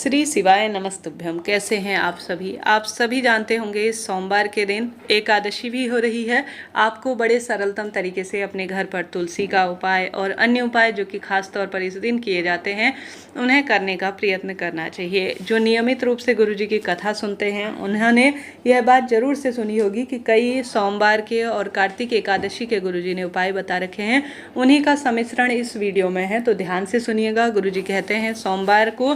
श्री शिवाय नमस्तुभ्यम। कैसे हैं आप सभी? आप सभी जानते होंगे इस सोमवार के दिन एकादशी भी हो रही है। आपको बड़े सरलतम तरीके से अपने घर पर तुलसी का उपाय और अन्य उपाय जो कि खास तौर पर इस दिन किए जाते हैं उन्हें करने का प्रयत्न करना चाहिए। जो नियमित रूप से गुरुजी की कथा सुनते हैं उन्होंने यह बात जरूर से सुनी होगी कि कई सोमवार के और कार्तिक एकादशी के गुरुजी ने उपाय बता रखे हैं, उन्हीं का सम्मिश्रण इस वीडियो में है, तो ध्यान से सुनिएगा। गुरुजी कहते हैं सोमवार को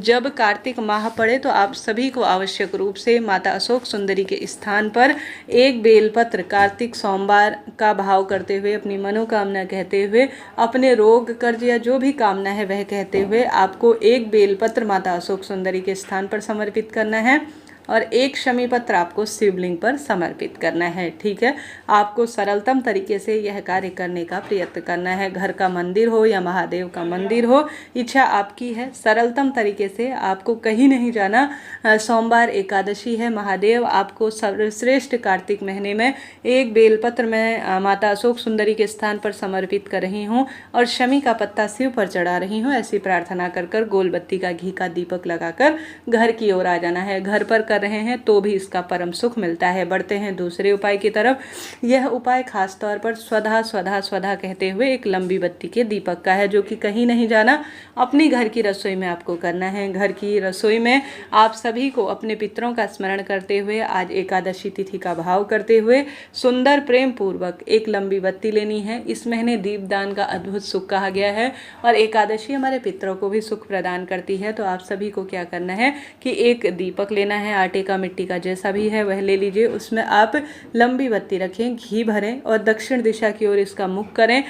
जब कार्तिक माह पड़े तो आप सभी को आवश्यक रूप से माता अशोक सुंदरी के स्थान पर एक बेलपत्र कार्तिक सोमवार का भाव करते हुए, अपनी मनोकामना कहते हुए, अपने रोग कर्ज या जो भी कामना है वह कहते हुए आपको एक बेलपत्र माता अशोक सुंदरी के स्थान पर समर्पित करना है और एक शमी पत्र आपको शिवलिंग पर समर्पित करना है। ठीक है, आपको सरलतम तरीके से यह कार्य करने का प्रयत्न करना है। घर का मंदिर हो या महादेव का मंदिर हो, इच्छा आपकी है। सरलतम तरीके से आपको कहीं नहीं जाना। सोमवार एकादशी है, महादेव आपको सर्वश्रेष्ठ कार्तिक महीने में एक बेलपत्र मैं माता अशोक सुंदरी के स्थान पर समर्पित कर रही हूँ और शमी का पत्ता शिव पर चढ़ा रही हूँ। ऐसी प्रार्थना कर कर गोल बत्ती का घी का दीपक लगाकर घर की ओर आ जाना है। घर पर कर रहे हैं तो भी इसका परम सुख मिलता है। बढ़ते हैं दूसरे उपाय की तरफ। यह उपाय खास तौर पर स्वधा स्वधा स्वधा कहते हुए एक लंबी बत्ती के दीपक का है, जो कि कहीं नहीं जाना, अपनी घर की रसोई में आपको करना है। घर की रसोई में आप सभी को अपने पितरों का स्मरण करते हुए, आज एकादशी तिथि का भाव करते हुए, सुंदर प्रेम पूर्वक एक लंबी बत्ती लेनी है। इस महीने दीपदान का अद्भुत सुख कहा गया है और एकादशी हमारे पितरों को भी सुख प्रदान करती है। तो आप सभी को क्या करना है कि एक दीपक लेना है, आटे का, मिट्टी का, जैसा भी है वह ले लीजिए। उसमें आप लंबी बत्ती रखें, घी भरें और दक्षिण दिशा की ओर इसका मुख करें।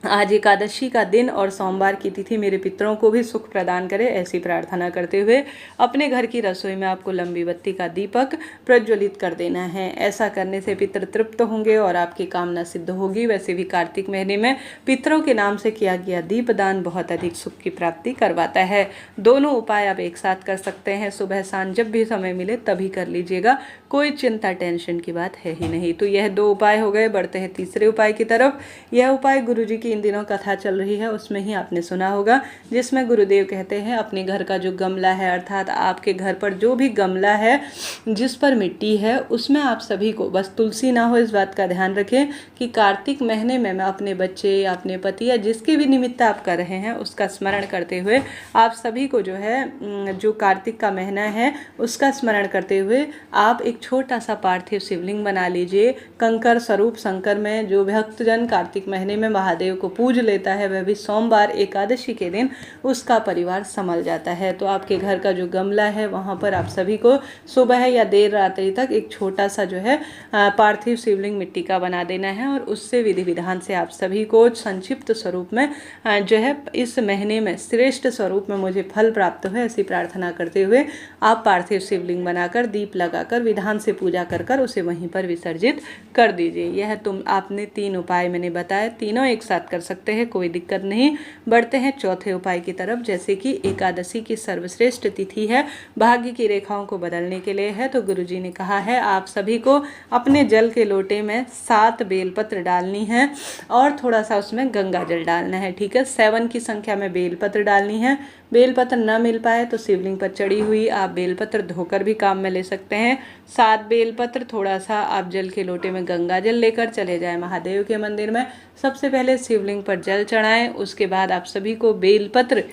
आज एकादशी का दिन और सोमवार की तिथि मेरे पितरों को भी सुख प्रदान करे, ऐसी प्रार्थना करते हुए अपने घर की रसोई में आपको लंबी बत्ती का दीपक प्रज्वलित कर देना है। ऐसा करने से पितर तृप्त होंगे और आपकी कामना सिद्ध होगी। वैसे भी कार्तिक महीने में पितरों के नाम से किया गया दीपदान बहुत अधिक सुख की प्राप्ति करवाता है। दोनों उपाय आप एक साथ कर सकते हैं। सुबह शाम जब भी समय मिले तभी कर लीजिएगा, कोई चिंता टेंशन की बात है ही नहीं। तो यह दो उपाय हो गए। बढ़ते हैं तीसरे उपाय की तरफ। यह उपाय गुरुजी की इन दिनों कथा चल रही है उसमें ही आपने सुना होगा, जिसमें गुरुदेव कहते हैं अपने घर का जो गमला है, अर्थात आपके घर पर जो भी गमला है जिस पर मिट्टी है, उसमें आप सभी को, बस तुलसी ना हो इस बात का ध्यान रखें कि कार्तिक महीने में मैं अपने बच्चे या अपने पति या जिसके भी निमित्त आप कर रहे हैं उसका स्मरण करते हुए आप सभी को जो है, जो कार्तिक का महीना है उसका स्मरण करते हुए आप एक छोटा सा पार्थिव शिवलिंग बना लीजिए। कंकर स्वरूप शंकर में जो भक्तजन कार्तिक महीने में महादेव को पूज लेता है, वह भी सोमवार एकादशी के दिन उसका परिवार संभल जाता है। तो आपके घर का जो गमला है वहाँ पर आप सभी को सुबह या देर रात्रि तक एक छोटा सा जो है पार्थिव शिवलिंग मिट्टी का बना देना है और उससे विधि विधान से आप सभी को संक्षिप्त स्वरूप में जो है इस महीने में श्रेष्ठ स्वरूप में मुझे फल प्राप्त हो, ऐसी प्रार्थना करते हुए आप पार्थिव शिवलिंग बनाकर दीप लगाकर विधान से पूजा कर कर उसे वहीं पर विसर्जित कर दीजिए। यह आपने 3 उपाय मैंने बताए, तीनों एक साथ कर सकते हैं, कोई दिक्कत नहीं। बढ़ते हैं चौथे उपाय की तरफ। जैसे कि एकादशी की सर्वश्रेष्ठ तिथि है, भाग्य की रेखाओं को बदलने के लिए है, तो गुरुजी ने कहा है आप सभी को अपने जल के लोटे में 7 बेलपत्र डालनी है और थोड़ा सा उसमें गंगा जल डालना है। ठीक है, 7 की संख्या में बेलपत्र डालनी है। बेलपत्र न मिल पाए तो शिवलिंग पर चढ़ी हुई आप बेलपत्र धोकर भी काम में ले सकते हैं। 7 बेलपत्र, थोड़ा सा आप जल के लोटे में गंगा जल लेकर चले जाएं महादेव के मंदिर में। सबसे पहले शिवलिंग पर जल चढ़ाएं, उसके बाद आप सभी को बेलपत्र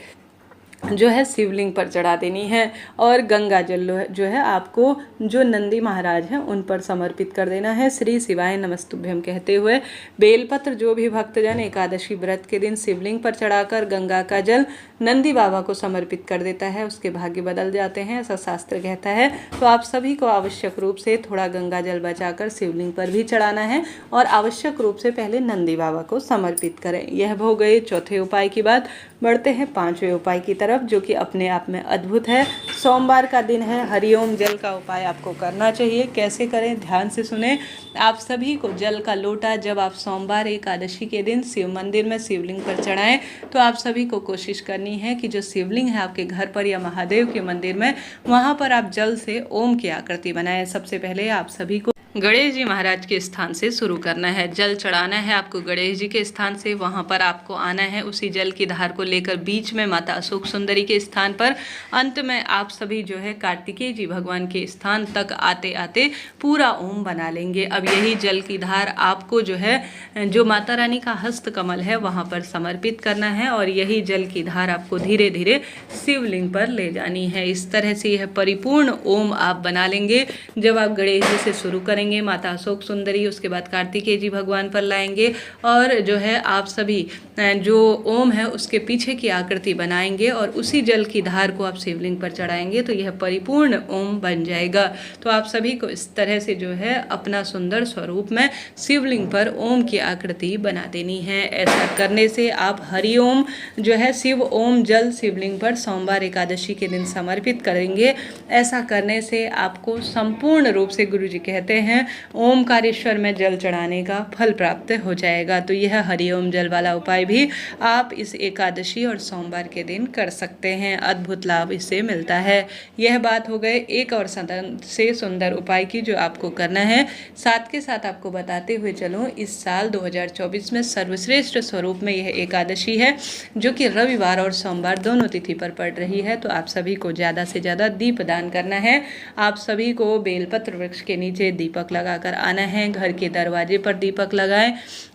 जो है शिवलिंग पर चढ़ा देनी है और गंगा जल जो है आपको जो नंदी महाराज हैं उन पर समर्पित कर देना है। श्री शिवाय नमस्तुभ्यम कहते हुए बेलपत्र जो भी भक्तजन एकादशी व्रत के दिन शिवलिंग पर चढ़ाकर गंगा का जल नंदी बाबा को समर्पित कर देता है, उसके भाग्य बदल जाते हैं, ऐसा शास्त्र कहता है। तो आप सभी को आवश्यक रूप से थोड़ा गंगा जल बचाकर शिवलिंग पर भी चढ़ाना है और आवश्यक रूप से पहले नंदी बाबा को समर्पित करें। यह हो गए चौथे उपाय की बात। बढ़ते हैं 5वें उपाय की तरफ, जो कि अपने आप में अद्भुत है। सोमवार का दिन है, हरिओम जल का उपाय आपको करना चाहिए। कैसे करें, ध्यान से सुने। आप सभी को जल का लोटा जब आप सोमवार एकादशी के दिन शिव मंदिर में शिवलिंग पर चढ़ाएं, तो आप सभी को कोशिश करनी है कि जो शिवलिंग है आपके घर पर या महादेव के मंदिर में, वहाँ पर आप जल से ओम की आकृति बनाएं। सबसे पहले आप सभी को गणेश जी महाराज के स्थान से शुरू करना है। जल चढ़ाना है आपको गणेश जी के स्थान से, वहाँ पर आपको आना है, उसी जल की धार को लेकर बीच में माता अशोक सुंदरी के स्थान पर, अंत में आप सभी जो है कार्तिकेय जी भगवान के स्थान तक आते आते पूरा ओम बना लेंगे। अब यही जल की धार आपको जो है जो माता रानी का हस्त कमल है वहाँ पर समर्पित करना है और यही जल की धार आपको धीरे धीरे शिवलिंग पर ले जानी है। इस तरह से यह परिपूर्ण ओम आप बना लेंगे। जब आप गणेश जी से शुरू करेंगे, माता अशोक सुंदरी, उसके बाद कार्तिकेय जी भगवान पर लाएंगे और जो है आप सभी जो ओम है उसके पीछे की आकृति बनाएंगे और उसी जल की धार को आप शिवलिंग पर चढ़ाएंगे तो यह परिपूर्ण ओम बन जाएगा। तो आप सभी को इस तरह से जो है अपना सुंदर स्वरूप में शिवलिंग पर ओम की आकृति बना देनी है। ऐसा करने से आप हरिओम जो है शिव ओम जल शिवलिंग पर सोमवार एकादशी के दिन समर्पित करेंगे। ऐसा करने से आपको संपूर्ण रूप से गुरु जी कहते हैं ओमकारेश्वर में जल चढ़ाने का फल प्राप्त हो जाएगा। तो यह हरिओम जल वाला उपाय भी आप इस एकादशी और सोमवार के दिन कर सकते हैं। अद्भुत लाभ इससे मिलता है। यह बात हो गए एक और से सुंदर उपाय की जो आपको करना है। साथ के साथ आपको बताते हुए चलो इस साल 2024 में सर्वश्रेष्ठ स्वरूप में यह एकादशी है जो कि रविवार और सोमवार दोनों तिथि पर पड़ रही है। तो आप सभी को ज़्यादा से ज़्यादा दीप दान करना है। आप सभी को बेलपत्र वृक्ष के नीचे दीपक लगाकर आना है। घर के दरवाजे पर दीपक लगाएं।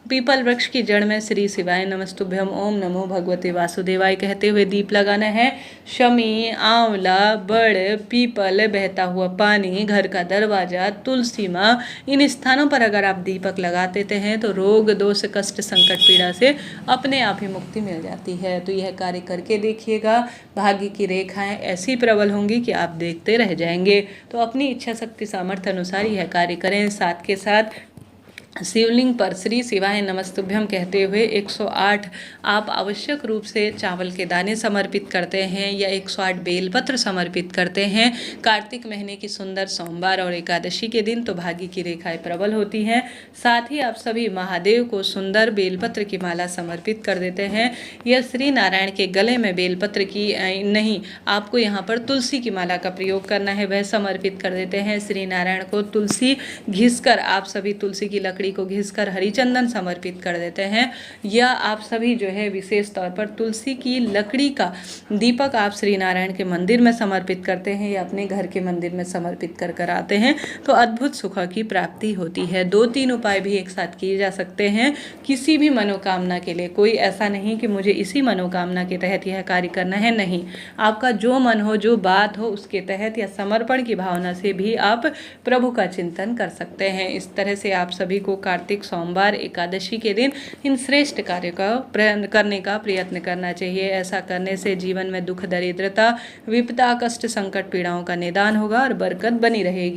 पीपल वृक्ष की जड़ में श्री शिवाय नमस्तुभ्यम ओम नमो भगवते वासुदेवाय कहते हुए दीप लगाना है। शमी, आंवला, बड़, पीपल, बहता हुआ पानी, घर का दरवाजा, तुलसी माँ, इन स्थानों पर अगर आप दीपक लगा देते हैं तो रोग दोष कष्ट संकट पीड़ा से अपने आप ही मुक्ति मिल जाती है। तो यह कार्य करके देखिएगा। भाग्य की रेखाएं ऐसी प्रबल होंगी कि आप देखते रह जाएंगे। तो अपनी इच्छा शक्ति सामर्थ्य अनुसार यह कार्य करें। साथ के साथ शिवलिंग पर श्री शिवाय नमस्तुभ्यम कहते हुए 108 आप आवश्यक रूप से चावल के दाने समर्पित करते हैं या 108 बेलपत्र समर्पित करते हैं कार्तिक महीने की सुंदर सोमवार और एकादशी के दिन, तो भाग्य की रेखाएं प्रबल होती हैं। साथ ही आप सभी महादेव को सुंदर बेलपत्र की माला समर्पित कर देते हैं। यह श्री नारायण के गले में बेलपत्र की नहीं, आपको यहाँ पर तुलसी की माला का प्रयोग करना है, वह समर्पित कर देते हैं। श्री नारायण को तुलसी घिसकर आप सभी तुलसी की लकड़ी को घिसकर हरिचंदन समर्पित कर देते हैं। या आप सभी जो है विशेष तौर पर तुलसी की लकड़ी का दीपक आप श्री नारायण के मंदिर में समर्पित करते हैं या अपने घर के मंदिर में समर्पित कर आते हैं तो अद्भुत सुख की प्राप्ति होती है। 2-3 उपाय भी एक साथ किए जा सकते हैं किसी भी मनोकामना के लिए। कोई ऐसा नहीं कि मुझे इसी मनोकामना के तहत यह कार्य करना है, नहीं, आपका जो मन हो, जो बात हो, उसके तहत या समर्पण की भावना से भी आप प्रभु का चिंतन कर सकते हैं। इस तरह से आप सभी को कार्तिक सोमवार एकादशी के दिन इन श्रेष्ठ कार्य का करने का प्रयत्न करना चाहिए। ऐसा करने से जीवन में दुख दरिद्रता विपदा कष्ट संकट पीड़ाओं का निदान होगा और बरकत बनी रहेगी।